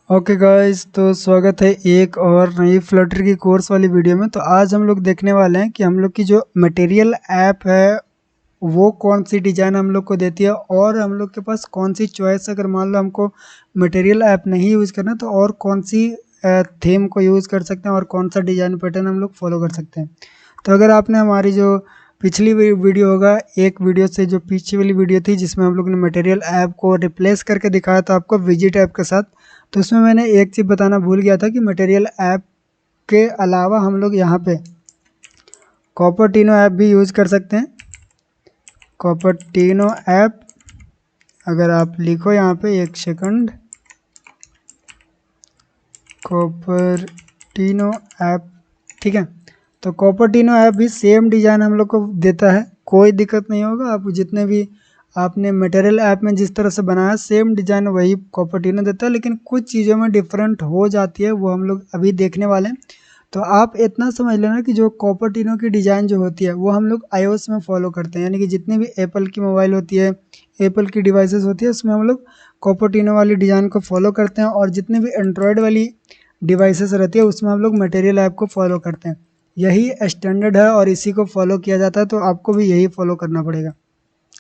Okay guys, तो स्वागत है एक और नई फ्लटर की कोर्स वाली वीडियो में। तो आज हम लोग देखने वाले हैं कि हम लोग की जो मटेरियल ऐप है वो कौन सी डिज़ाइन हम लोग को देती है और हम लोग के पास कौन सी चॉइस, अगर मान लो हमको मटेरियल ऐप नहीं यूज़ करना तो और कौन सी थीम को यूज़ कर सकते हैं और कौन सा डिज़ाइन पैटर्न हम लोग फॉलो कर सकते हैं। तो अगर आपने हमारी जो पिछली वीडियो होगा, एक वीडियो से जो पीछे वाली वीडियो थी जिसमें हम लोग ने मटेरियल ऐप को रिप्लेस करके दिखाया था आपको विजिट ऐप के साथ, तो उसमें मैंने एक चीज़ बताना भूल गया था कि मटेरियल ऐप के अलावा हम लोग यहाँ पे कॉपर्टिनो ऐप भी यूज़ कर सकते हैं। कॉपर्टिनो ऐप, अगर आप लिखो यहाँ पे, एक सेकंड, कॉपर्टिनो ऐप, ठीक है। तो कॉपर्टिनो ऐप भी सेम डिज़ाइन हम लोग को देता है, कोई दिक्कत नहीं होगा। आप जितने भी आपने मटेरियल ऐप में जिस तरह से बनाया सेम डिज़ाइन वही कॉपर्टिनो देता है, लेकिन कुछ चीज़ों में डिफरेंट हो जाती है, वो हम लोग अभी देखने वाले हैं। तो आप इतना समझ लेना कि जो कॉपर्टिनो की डिज़ाइन जो होती है वो हम लोग iOS में फॉलो करते हैं, यानी कि जितनी भी एप्पल की मोबाइल होती है, एप्पल की डिवाइसेस होती है, उसमें हम लोग कॉपर्टिनो वाली डिज़ाइन को फॉलो करते हैं, और जितनी भी एंड्रॉयड वाली डिवाइसेस रहती है उसमें हम लोग मटेरियल ऐप को फॉलो करते हैं। यही स्टैंडर्ड है और इसी को फॉलो किया जाता है, तो आपको भी यही फॉलो करना पड़ेगा।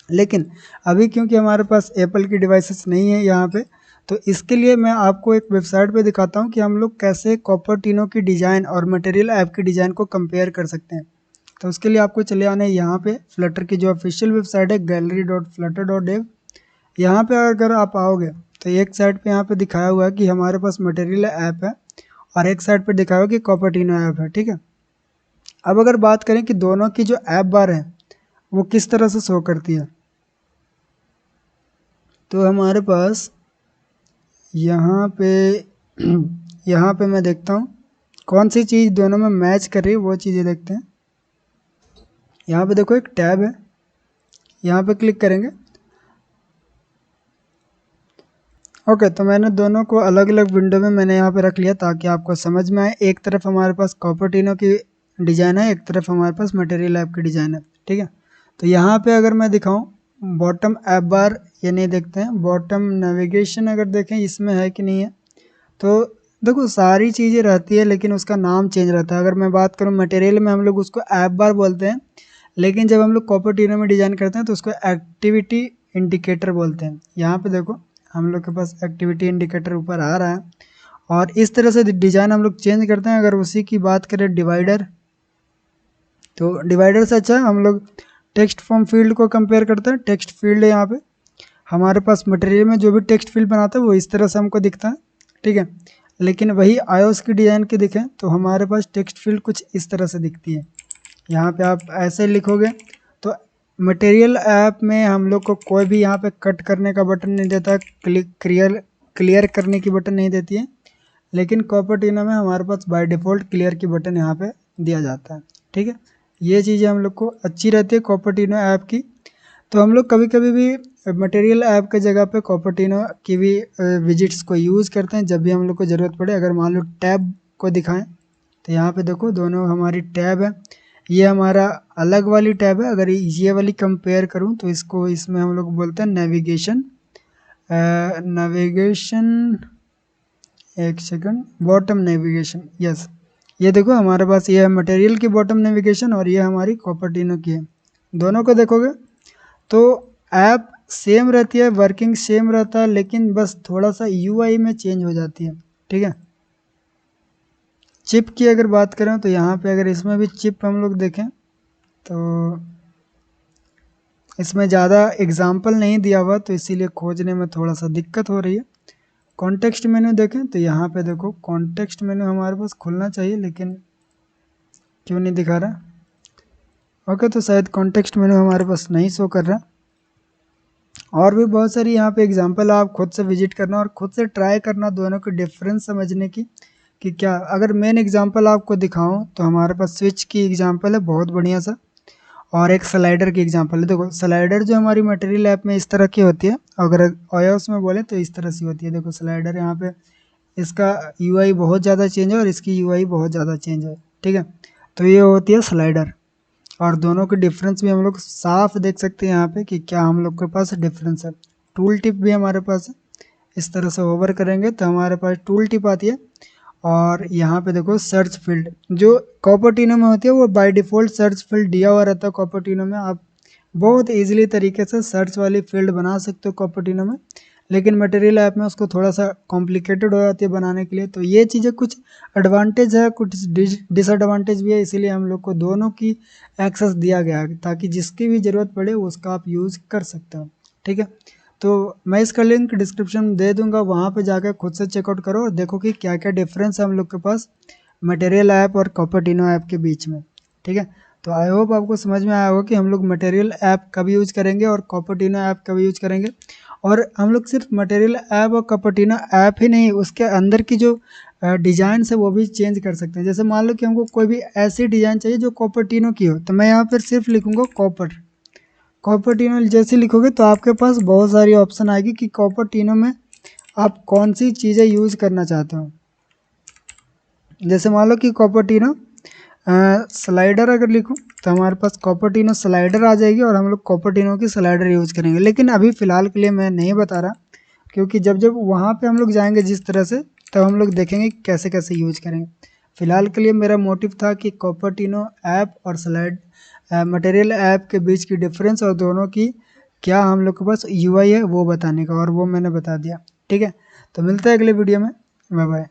लेकिन अभी क्योंकि हमारे पास एप्पल की डिवाइसेस नहीं है यहाँ पे, तो इसके लिए मैं आपको एक वेबसाइट पे दिखाता हूँ कि हम लोग कैसे कॉपर्टिनो की डिज़ाइन और मटेरियल ऐप की डिज़ाइन को कंपेयर कर सकते हैं। तो उसके लिए आपको चले आना है यहाँ पे फ्लटर की जो ऑफिशियल वेबसाइट है gallery.flutter.dev। यहाँ पे अगर आप आओगे तो एक साइड पे यहाँ पे दिखाया हुआ है कि हमारे पास मटेरियल ऐप है और एक साइड पे दिखाया हुआ है कि कॉपर्टिनो ऐप है, ठीक है। अब अगर बात करें कि दोनों की जो ऐप बार है वो किस तरह से शो करती है, तो हमारे पास यहाँ पे यहाँ पे मैं देखता हूँ कौन सी चीज़ दोनों में मैच कर रही है, वो चीज़ें देखते हैं। यहाँ पे देखो एक टैब है, यहाँ पे क्लिक करेंगे। ओके, तो मैंने दोनों को अलग अलग विंडो में मैंने यहाँ पे रख लिया ताकि आपको समझ में आए। एक तरफ हमारे पास कॉपर्टिनो की डिज़ाइन है, एक तरफ हमारे पास मटेरियल ऐप की डिज़ाइन है, ठीक है। तो यहाँ पे अगर मैं दिखाऊँ बॉटम ऐप बार, ये नहीं देखते हैं। बॉटम नेविगेशन अगर देखें इसमें है कि नहीं है, तो देखो सारी चीज़ें रहती है लेकिन उसका नाम चेंज रहता है। अगर मैं बात करूँ मटेरियल में हम लोग उसको ऐप बार बोलते हैं, लेकिन जब हम लोग कॉपर्टिनो में डिज़ाइन करते हैं तो उसको एक्टिविटी इंडिकेटर बोलते हैं। यहाँ पे देखो हम लोग के पास एक्टिविटी इंडिकेटर ऊपर आ रहा है, और इस तरह से डिज़ाइन हम लोग चेंज करते हैं। अगर उसी की बात करें डिवाइडर, तो डिवाइडर से अच्छा हम लोग टेक्स्ट फॉर्म फील्ड को कंपेयर करते हैं। टेक्स्ट फील्ड है यहाँ पे, हमारे पास मटेरियल में जो भी टेक्स्ट फील्ड बनाता है वो इस तरह से हमको दिखता है, ठीक है। लेकिन वही iOS की डिज़ाइन के दिखें तो हमारे पास टेक्स्ट फील्ड कुछ इस तरह से दिखती है। यहाँ पे आप ऐसे लिखोगे तो मटेरियल ऐप में हम लोग को कोई भी यहाँ पे कट करने का बटन नहीं देता, क्लियर करने की बटन नहीं देती है, लेकिन कॉपर्टिनो में हमारे पास बाय डिफ़ॉल्ट क्लियर की बटन यहाँ पे दिया जाता है, ठीक है। ये चीज़ें हम लोग को अच्छी रहती है कॉपर्टिनो ऐप की। तो हम लोग कभी कभी भी मटेरियल ऐप के जगह पे कॉपर्टिनो की भी विजिट्स को यूज़ करते हैं जब भी हम लोग को ज़रूरत पड़े। अगर मान लो टैब को दिखाएं तो यहाँ पे देखो दोनों हमारी टैब है, ये हमारा अलग वाली टैब है। अगर ये वाली कंपेयर करूँ तो इसको, इसमें हम लोग बोलते हैं नेविगेशन, एक सेकंड, बॉटम नेविगेशन, यस। ये देखो हमारे पास ये है मटेरियल की बॉटम नेविगेशन और ये हमारी कॉपर्टिनो की है। दोनों को देखोगे तो ऐप सेम रहती है, वर्किंग सेम रहता है, लेकिन बस थोड़ा सा यूआई में चेंज हो जाती है, ठीक है। चिप की अगर बात करें तो यहाँ पे अगर इसमें भी चिप हम लोग देखें तो इसमें ज़्यादा एग्जाम्पल नहीं दिया हुआ, तो इसीलिए खोजने में थोड़ा सा दिक्कत हो रही है। कॉन्टेक्स्ट मेन्यू देखें तो यहाँ पे देखो कॉन्टेक्स्ट मेन्यू हमारे पास खुलना चाहिए, लेकिन क्यों नहीं दिखा रहा। ओके, तो शायद कॉन्टेक्स्ट मेन्यू हमारे पास नहीं शो कर रहा। और भी बहुत सारी यहाँ पे एग्जांपल आप खुद से विजिट करना और खुद से ट्राई करना दोनों के डिफरेंस समझने की कि क्या। अगर मेन एग्जांपल आपको दिखाऊं तो हमारे पास स्विच की एग्जांपल है बहुत बढ़िया सा, और एक स्लाइडर की एग्जांपल है। देखो स्लाइडर जो हमारी मटेरियल ऐप में इस तरह की होती है, अगर iOS में बोले तो इस तरह से होती है। देखो स्लाइडर यहाँ पे, इसका यूआई बहुत ज़्यादा चेंज है और इसकी यूआई बहुत ज़्यादा चेंज है, ठीक है। तो ये होती है स्लाइडर, और दोनों के डिफरेंस भी हम लोग साफ देख सकते हैं यहाँ पे कि क्या हम लोग के पास डिफरेंस है। टूल टिप भी हमारे पास है, इस तरह से होवर करेंगे तो हमारे पास टूल टिप आती है और यहाँ पे देखो सर्च फील्ड जो कॉपर्टिनो में होती है वो बाय डिफ़ॉल्ट सर्च फील्ड दिया हुआ रहता है कॉपर्टिनो में। आप बहुत ईजिली तरीके से सर्च वाली फील्ड बना सकते हो कॉपर्टिनो में, लेकिन मटेरियल ऐप में उसको थोड़ा सा कॉम्प्लिकेटेड हो जाती है बनाने के लिए। तो ये चीज़ें कुछ एडवांटेज है, कुछ डिसएडवांटेज भी है, इसीलिए हम लोग को दोनों की एक्सेस दिया गया है ताकि जिसकी भी ज़रूरत पड़े उसका आप यूज़ कर सकते हो। ठीक है, तो मैं इसका लिंक डिस्क्रिप्शन में दे दूंगा, वहाँ पे जाकर खुद से चेकआउट करो और देखो कि क्या क्या डिफरेंस है हम लोग के पास मटेरियल ऐप और कॉपर्टिनो ऐप के बीच में। ठीक है, तो आई होप आपको समझ में आया होगा कि हम लोग मटेरियल ऐप कब यूज़ करेंगे और कॉपर्टिनो ऐप कब यूज़ करेंगे। और हम लोग सिर्फ मटेरियल ऐप और कॉपर्टिनो ऐप ही नहीं, उसके अंदर की जो डिज़ाइन है वो भी चेंज कर सकते हैं। जैसे मान लो कि हमको कोई भी ऐसी डिज़ाइन चाहिए जो कॉपर्टिनो की हो, तो मैं यहाँ पर सिर्फ लिखूँगा कॉपर्टिनो जैसे लिखोगे तो आपके पास बहुत सारी ऑप्शन आएगी कि कॉपर्टिनो में आप कौन सी चीज़ें यूज़ करना चाहते हो। जैसे मान लो कि कॉपर्टिनो स्लाइडर अगर लिखूँ तो हमारे पास कॉपर्टिनो स्लाइडर आ जाएगी और हम लोग कॉपर्टिनो की स्लाइडर यूज़ करेंगे। लेकिन अभी फ़िलहाल के लिए मैं नहीं बता रहा, क्योंकि जब जब वहाँ पे हम लोग जाएंगे जिस तरह से, तब हम लोग देखेंगे कैसे कैसे यूज करेंगे। फ़िलहाल के लिए मेरा मोटिव था कि कॉपर्टिनो ऐप और मटेरियल ऐप के बीच की डिफरेंस और दोनों की क्या हम लोग के पास यूआई है वो बताने का, और वो मैंने बता दिया। ठीक है, तो मिलते हैं अगले वीडियो में, बाय बाय।